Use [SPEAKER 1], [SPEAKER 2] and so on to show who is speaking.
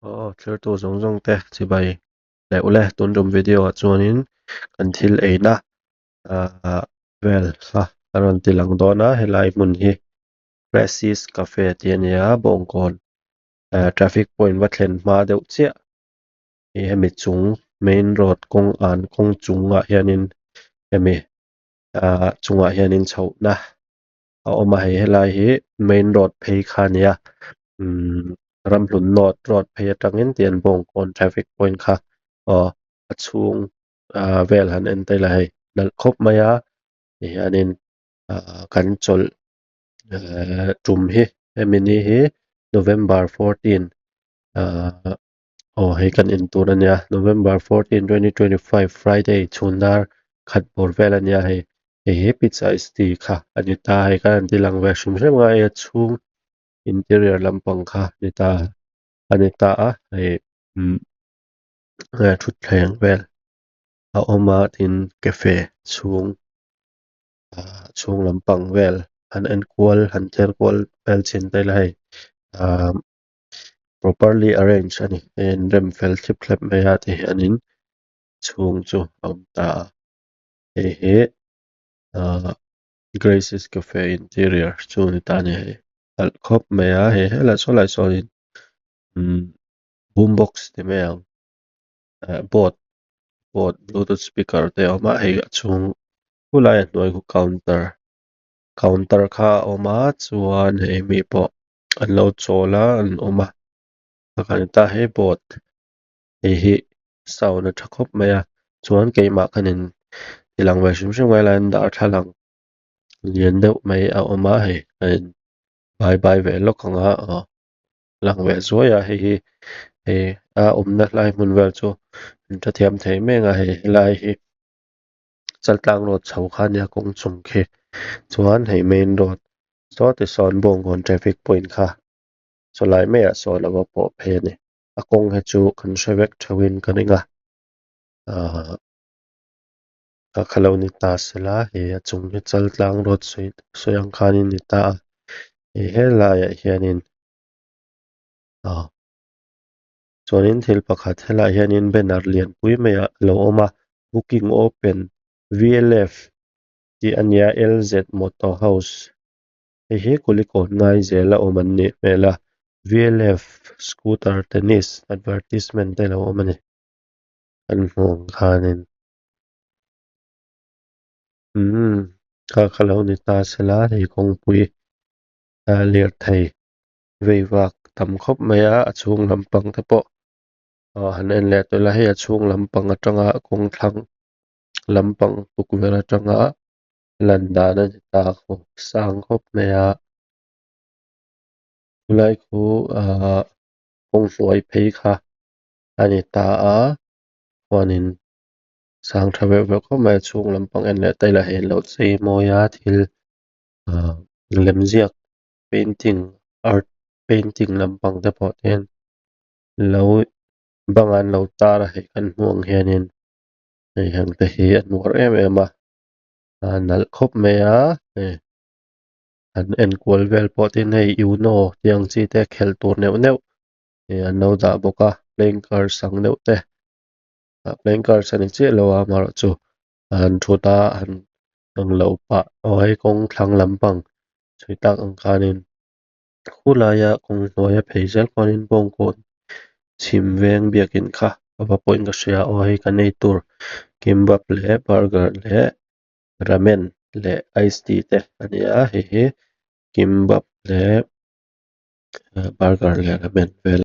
[SPEAKER 1] thlir tu zong zong te chi bai le ule tun rum video a chuanin kan thil eina vel ha aron tilang dona helai mun hi Gracies Cafe ti ania Bawngkawn traffic point wa thlen hma deuh chiah hi hemi chung main road kawng an kawng chungah hianin hemi chungah hianin chho na a awm a hei helai hi main road phei kha ania ramhlun road phei atangin tian Bawngkawn traffic point kha a chhung vel han en te la hei nalh khawp mai a hianin kan chawlh tum hi hemi ni hi November 14 hei kan in tur ania November 14 2025 Friday chhunnar khat bawr vel ania hei hi pizza sti kha ani ta hei kan an tilang ve hrim hrim ngai a chhung interior lampang kha ani ta a hei thutthleng vel a awm a tin cafe chhung lampang vel han en kual han tler kual vel chin te la hei properly arranged ani en rem fel thlip thlep mai a ti hianin chhung chu a awm ta a hei Gracies Cafe interior chu ni ta ni hei nalh khawp mai a hei helai sawn in boombox ti mai ang boat bluetooth speaker te a awm a hei a chung hulai a hnuai khu counter kha a awm a chuan hei mi pawh an lo chawl a an awm a pakhat ta hei boat hi sound a tha khawp mai a chuan keimah khanin tilang ve hrim hrim ngai lai an dar thlalang lian deuh mai a awm a hei bai ve lawk anga lang ve zuai a hei a awmna hlai hmun vel chu an tha thiam thei mai anga hei helai hi chaltlang road chho kha ania kawng chung khi chuan hei main road sawti sawn Bawngkawn traffic point kha chawlai mai ah sawn a va pawh phei ani a kawng hi chu kan hre vek theuhin kan enga ka khalo ni ta sela hei a chung hi chaltlang road sawi ang khanin ni ta a hei helai ah hianin chuanin thil pakhat helai hianin banner lian pui mai a lo awm a booking open VLF ti ania LZ Motor House hei hi Kulikawt ngai zel a awm an nih hmel a VLF scooter tennis advertisement te lo awm ani kan hmuh ang khanin ka khalo ni ta sela hei kawngpui lirthei veivak tam khawp mai a chhung lampang te pawh han en le toh la hei a chhung lampang atanga kawng thlang lampang tukverh atanga lan dan ani ta khaw sang khawp mai a hulai khu kawng hnuai phei kha ani ta a chuanin sang tha veuh veuh khawp mai a chhung lampang en le te la hei an lo chei mawi a thil lemziak painting art painting lampang te pawh ten lo bang an lo tar a hei kan hmuh ang hianin hei hang te hi an nuar em em a nalh khawp mai a an en kual vel pawh tin hei uno tiang chi te khelh tur neuh neuh an lo dah bawk a playing cards sang neuh te playing cards ani chiah lo a amarawh chu an thut a an lo pah hei kawng thlang lampang chui tak ang khanin khulai a kawng hnuai a phei zel khuanin Bawngkawn chhim veng biakin kha a va pawh in ka hria hei kan ei tur kimbap leh burger leh ramen leh iced tea te ani a hei hi kimbap leh burger leh ramen vel.